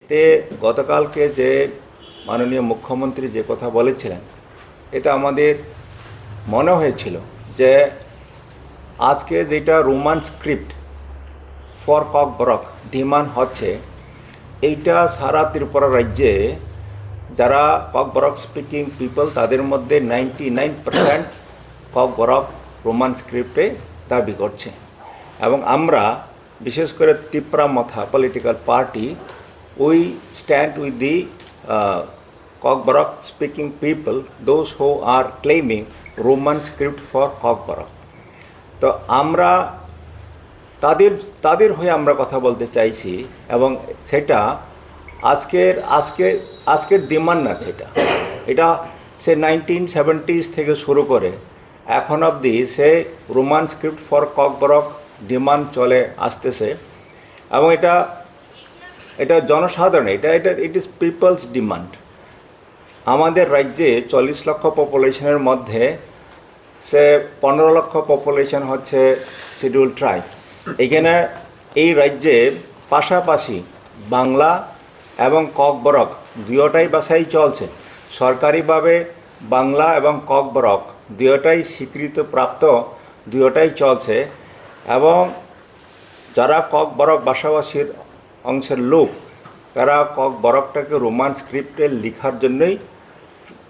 তে গতকালকে যে মাননীয় মুখ্যমন্ত্রী যে কথা বলেছিলেন, এটা আমাদের মনে হয়েছিল যে আজকে যেটা Roman script for Kokborok demand হচ্ছে, এইটা সারা ত্রিপুরা রাজ্যে যারা ককবরক স্পিকিং পিপল তাদের মধ্যে 99% ককবরক রোমান স্ক্রিপ্টে দাবি করছে। এবং আমরা বিশেষ করে Tripura Motha political party we stand with the Kokborok speaking people those who are claiming Roman script for Kokborok. তো আমরা তাদের হয়ে আমরা কথা বলতে চাইছি, এবং সেটা আজকের ডিমান্ড না, এটা সে 1970s থেকে শুরু করে এখন অবধি সে Roman script for Kokborok demand চলে আসতেছে। এবং এটা জনসাধারণ, ইট ইজ পিপলস ডিমান্ড। আমাদের রাজ্যে 40 লক্ষ পপুলেশনের মধ্যে সে 15 লক্ষ পপুলেশন হচ্ছে শিডিউল ট্রাইব। এখানে এই রাজ্যে পাশাপাশি বাংলা এবং ককবরক দুয়োটাই ভাষাই চলছে। সরকারিভাবে বাংলা এবং ককবরক দুয়োটাই স্বীকৃতিপ্রাপ্ত, দুয়োটাই চলছে। এবং যারা ককবরক ভাষাভাষীর অংশের লোক, তারা ককবরকটাকে রোমান স্ক্রিপ্টে লেখার জন্যই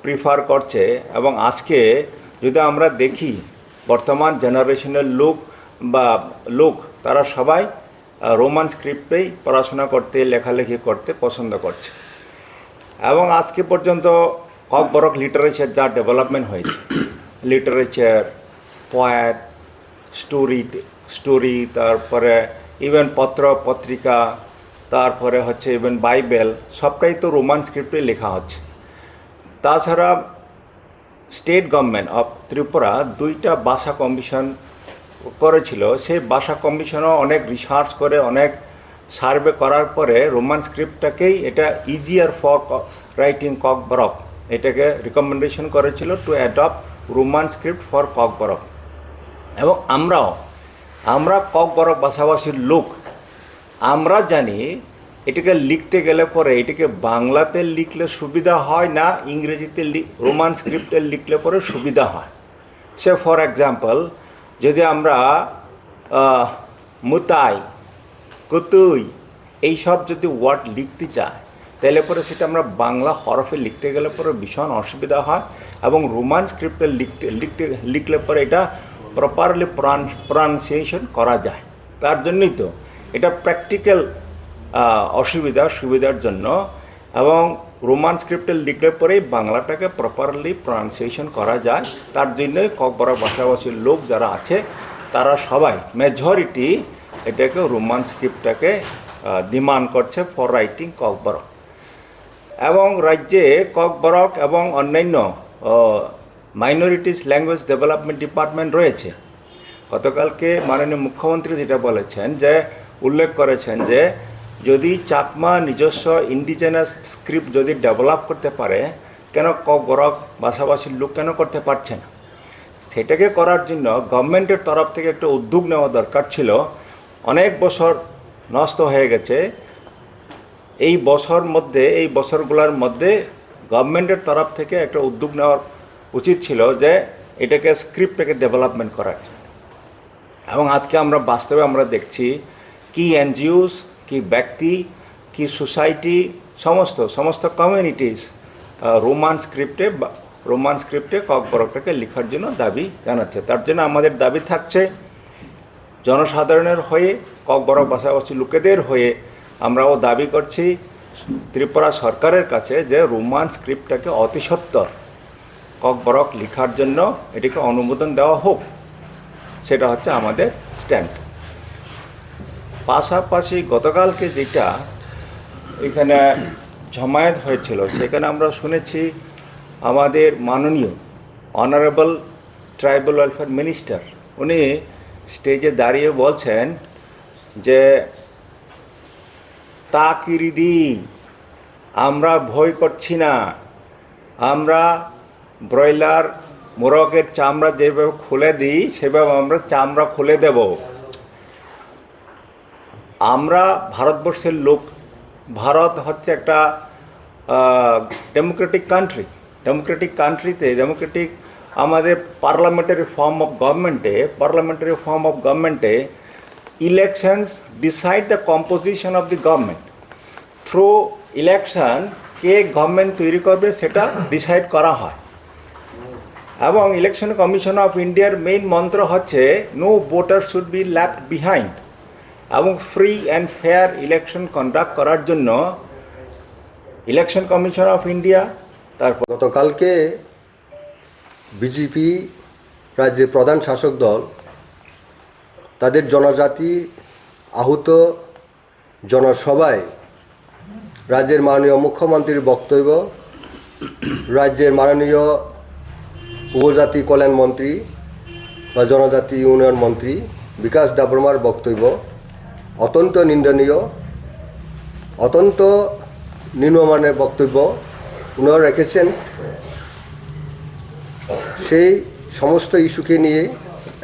প্রিফার করছে। এবং আজকে যদি আমরা দেখি বর্তমান জেনারেশনের লোক তারা সবাই রোমান স্ক্রিপ্টেই পড়াশোনা করতে, লেখালেখি করতে পছন্দ করছে। এবং আজকে পর্যন্ত ককবরক লিটারেচার যা ডেভেলপমেন্ট হয়েছে, লিটারেচার, পোয়েট, স্টোরি, তারপরে ইভেন পত্র পত্রিকা, তারপরে হচ্ছে ইভেন বাইবেল, সবটাই তো রোমান স্ক্রিপ্টে লেখা হচ্ছে। তাছাড়া স্টেট গভর্নমেন্ট অফ ত্রিপুরা 2টা ভাষা কমিশন করেছিল। সেই ভাষা কমিশনও অনেক রিসার্চ করে, অনেক সার্ভে করার পরে রোমান স্ক্রিপ্টটাকেই এটা ইজিয়ার ফর রাইটিং ককবরক, এটাকে রিকমেন্ডেশন করেছিল two adopt Roman script for Kokborok. এবং আমরা ককবরক ভাষাভাষীর লোক, আমরা জানি এটাকে লিখতে গেলে পরে এটাকে বাংলাতে লিখলে সুবিধা হয় না ইংরেজিতে রোমান স্ক্রিপ্টে লিখলে পরে সুবিধা হয়। সে ফর এক্সাম্পল, যদি আমরা মুতাই, কুতুই এইসব যদি ওয়ার্ড লিখতে চাই, তাহলে পরে সেটা আমরা বাংলা হরফে লিখতে গেলে পরে ভীষণ অসুবিধা হয়। এবং রোমান স্ক্রিপ্টে লিখলে পরে এটা প্রপারলি প্রনাউন্সিয়েশন করা যায়। তার জন্যই তো এটা প্র্যাকটিক্যাল সুবিধার জন্য। এবং রোমান স্ক্রিপ্টে লিখলে পরেই বাংলাটাকে প্রপারলি প্রনাউন্সিয়েশন করা যায়। তার জন্যই ককবরক ভাষাভাষীর লোক যারা আছে তারা সবাই মেজরিটি এটাকে রোমান স্ক্রিপ্টটাকে ডিমান্ড করছে ফর রাইটিং ককবরক। এবং রাজ্যে ককবরক এবং অন্যান্য মাইনরিটিস ল্যাঙ্গুয়েজ ডেভেলপমেন্ট ডিপার্টমেন্ট রয়েছে। গতকালকে মাননীয় মুখ্যমন্ত্রী যেটা বলেছেন, যে উল্লেখ করেছেন যে যদি চাকমা নিজস্ব ইন্ডিজেনাস স্ক্রিপ্ট যদি ডেভেলপ করতে পারে, কেন ককবরক ভাষাভাষীর লোক কেন করতে পারছে না? সেটাকে করার জন্য গভর্নমেন্টের তরফ থেকে একটা উদ্যোগ নেওয়া দরকার ছিল। অনেক বছর নষ্ট হয়ে গেছে। এই বছরগুলোর মধ্যে গভর্নমেন্টের তরফ থেকে একটা উদ্যোগ নেওয়া উচিত ছিল, যে এটাকে স্ক্রিপ্টটাকে ডেভেলপমেন্ট করার জন্য। এবং আজকে বাস্তবে আমরা দেখছি কি এনজিওস, কি ব্যক্তি, কি সোসাইটি, সমস্ত কমিউনিটিস রোমান স্ক্রিপ্টে ককবরকটাকে লেখার জন্য দাবি জানাচ্ছে। তার জন্য আমাদের দাবি থাকছে, জনসাধারণের হয়ে, ককবরক ভাষাভাষী লোকেদের হয়ে আমরাও দাবি করছি ত্রিপুরা সরকারের কাছে, যে রোমান স্ক্রিপ্টটাকে অতি সত্বর ককবরক লেখার জন্য এটিকে অনুমোদন দেওয়া হোক। সেটা হচ্ছে আমাদের স্ট্যান্ড। পাশাপাশি গতকালকে যেটা এখানে জমায়েত হয়েছিল, সেখানে আমরা শুনেছি আমাদের মাননীয় অনারেবল ট্রাইবাল ওয়েলফেয়ার মিনিস্টার উনি স্টেজে দাঁড়িয়ে বলছেন যে তাকিরিদি, আমরা ভয় করছি না, আমরা ব্রয়লার মোরগের চামড়া যেভাবে খুলে দিই সেভাবে আমরা চামড়া খুলে দেব। আমরা ভারতবর্ষের লোক, ভারত হচ্ছে একটা ডেমোক্রেটিক কান্ট্রিতে ডেমোক্রেটিক আমাদের পার্লামেন্টারি ফর্ম অফ গভর্নমেন্টে elections decide the composition of the government. Through election কে গভর্নমেন্ট তৈরি করবে সেটা ডিসাইড করা হয়। এবং ইলেকশন কমিশন অফ ইন্ডিয়ার মেইন মন্ত্র হচ্ছে no voter should be left behind. এবং free and fair election conduct করার জন্য ইলেকশন কমিশন অফ ইন্ডিয়া তারপর গতকালকে বিজেপি রাজ্যের প্রধান শাসক দল তাদের জনজাতি আহত জনসভায় রাজ্যের মাননীয় মুখ্যমন্ত্রীর বক্তব্য, রাজ্যের মাননীয় উপজাতি কল্যাণ মন্ত্রী বা জনজাতি উন্নয়ন মন্ত্রী বিকাশ দেববর্মার বক্তব্য অত্যন্ত নিন্দনীয়, অত্যন্ত নিম্নমানের বক্তব্য উনারা রেখেছেন। সেই সমস্ত ইস্যুকে নিয়ে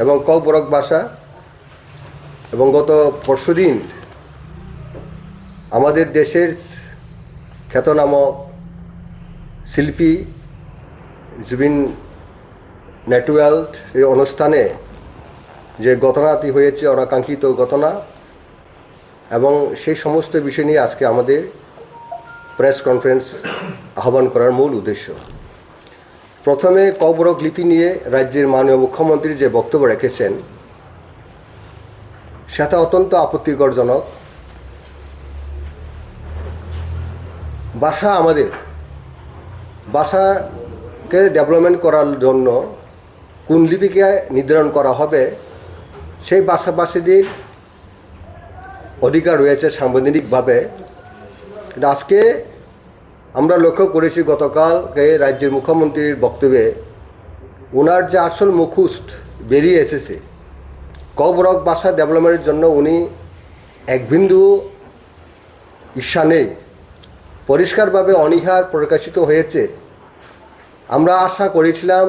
এবং ককবরক ভাষা এবং গত পরশুদিন আমাদের দেশের খ্যাতনামা শিল্পী জুবিন নেটওয়ার্ল্ড এই অনুষ্ঠানে যে ঘটনাটি হয়েছে অনাকাঙ্ক্ষিত ঘটনা, এবং সেই সমস্ত বিষয় নিয়ে আজকে আমাদের প্রেস কনফারেন্স আহ্বান করার মূল উদ্দেশ্য। প্রথমে ককবরক লিপি নিয়ে রাজ্যের মাননীয় মুখ্যমন্ত্রী যে বক্তব্য রেখেছেন সেটা অত্যন্ত আপত্তিকরজনক। ভাষা আমাদের ভাষাকে ডেভেলপমেন্ট করার জন্য কোন লিপিকে নির্ধারণ করা হবে সেই ভাষাভাষীদের অধিকার রয়েছে সাংবিধানিকভাবে। কিন্তু আজকে আমরা লক্ষ্য করেছি গতকালকে রাজ্যের মুখ্যমন্ত্রীর বক্তব্যে ওনার যে আসল মুখোশ বেরিয়ে এসেছে, ককবরক ভাষা ডেভেলপমেন্টের জন্য উনি এক বিন্দু ইচ্ছা নেই, পরিষ্কারভাবে অনীহার প্রকাশিত হয়েছে। আমরা আশা করেছিলাম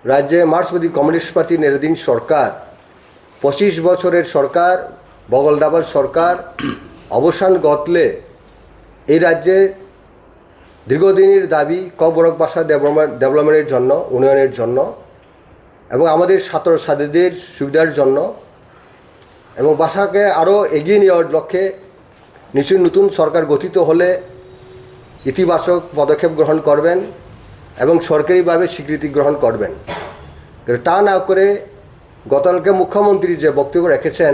রাজ্যে মার্ক্সবাদী কমিউনিস্ট পার্টি নেতৃত্বাধীন সরকার 25 বছরের সরকার বগলদাবার সরকার অবসান ঘটলে এই রাজ্যের দীর্ঘদিনের দাবি ককবরক ভাষা ডেভেলপমেন্টের জন্য, উন্নয়নের জন্য এবং আমাদের ছাত্রছাত্রীদের সুবিধার জন্য এবং ভাষাকে আরও এগিয়ে নেওয়ার লক্ষ্যে নিশ্চয়ই নতুন সরকার গঠিত হলে ইতিবাচক পদক্ষেপ গ্রহণ করবেন এবং সরকারিভাবে স্বীকৃতি গ্রহণ করবেন। তা না করে গতকালকে মুখ্যমন্ত্রী যে বক্তব্য রেখেছেন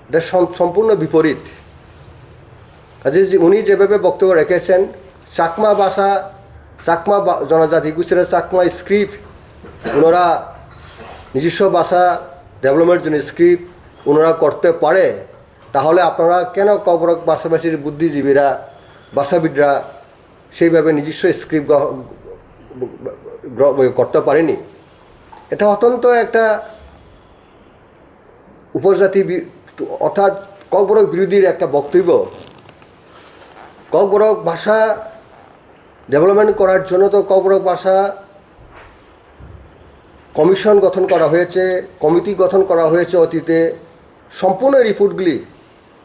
এটা সম্পূর্ণ বিপরীত। উনি যেভাবে বক্তব্য রেখেছেন চাকমা ভাষা, চাকমা জনজাতি গোষ্ঠীরা চাকমা স্ক্রিপ্ট ওনারা নিজস্ব ভাষা ডেভেলপমেন্টের জন্য স্ক্রিপ্ট ওনারা করতে পারে, তাহলে আপনারা কেন ককবরক ভাষাভাষীর বুদ্ধিজীবীরা ভাষাবিদরা সেইভাবে নিজস্ব স্ক্রিপ্ট করতে পারেনি? এটা অত্যন্ত একটা উপজাতি অর্থাৎ ককবরক বিরোধীর একটা বক্তব্য। ককবরক ভাষা ডেভেলপমেন্ট করার জন্য তো ককবরক ভাষা কমিশন গঠন করা হয়েছে, কমিটি গঠন করা হয়েছে অতীতে। সম্পূর্ণ রিপোর্টগুলি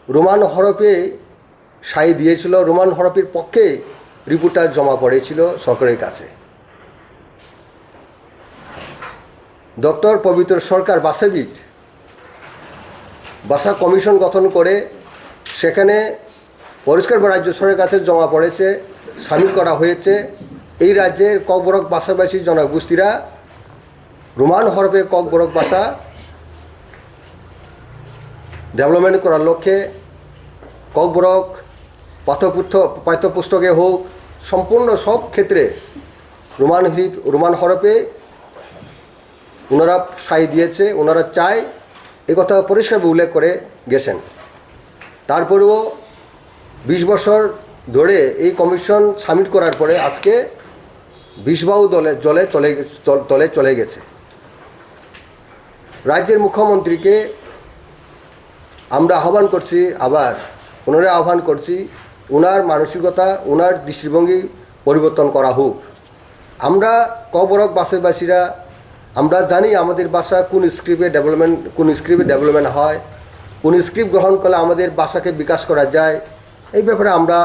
রোমান হরফে সাই দিয়েছিল, রোমান হরফের পক্ষে রিপোর্টটা জমা পড়েছিল সরকারের কাছে। ডক্টর পবিত্র সরকার ভাষাবিদ ভাষা কমিশন গঠন করে সেখানে পরিষ্কার রাজ্য সরকারের কাছে জমা পড়েছে, সামিল করা হয়েছে। এই রাজ্যের ককবরক ভাষাভাষী জনগোষ্ঠীরা রোমান হরফে ককবরক ভাষা ডেভেলপমেন্ট করার লক্ষ্যে ককবরক পাঠ্যপুস্তকে হোক সম্পূর্ণ সব ক্ষেত্রে রোমান হরফে ওনারা সাই দিয়েছে, ওনারা চায় এ কথা পরিষ্কারভাবে উল্লেখ করে গেছেন। তারপরেও 20 বছর ধরে এই কমিশন সাবমিট করার পরে আজকে 20 বাহু তলে চলে গেছে। রাজ্যের মুখ্যমন্ত্রীকে আমরা আহ্বান করছি, আবার পুনরায় আহ্বান করছি, ওনার মানসিকতা, ওনার দৃষ্টিভঙ্গি পরিবর্তন করা হোক। আমরা ককবরক ভাষাভাষীরা আমরা জানি আমাদের ভাষা কোন স্ক্রিপ্টে ডেভেলপমেন্ট হয়, কোন স্ক্রিপ্ট গ্রহণ করলে আমাদের ভাষাকে বিকাশ করা যায়। এই ব্যাপারে আমরা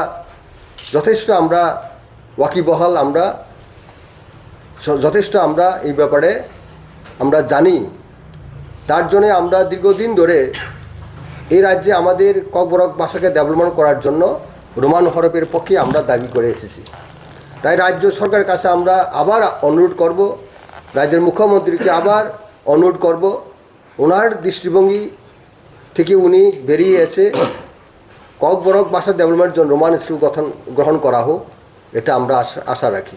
যথেষ্ট ওয়াকিবহাল, যথেষ্ট আমরা এই ব্যাপারে আমরা জানি। তার জন্যে আমরা দীর্ঘদিন ধরে এই রাজ্যে আমাদের ককবরক ভাষাকে ডেভেলপমেন্ট করার জন্য রোমান হরফের পক্ষে আমরা দাবি করে এসেছি। তাই রাজ্য সরকারের কাছে আমরা আবার অনুরোধ করব, রাজ্যের মুখ্যমন্ত্রীকে আবার অনুরোধ করব, ওনার দৃষ্টিভঙ্গি থেকে উনি বেরিয়ে এসে ককবরক ভাষা ডেভেলপমেন্টের জন্য রোমান স্ক্রিপ্ট গ্রহণ করা হোক, এটা আমরা আশা রাখি।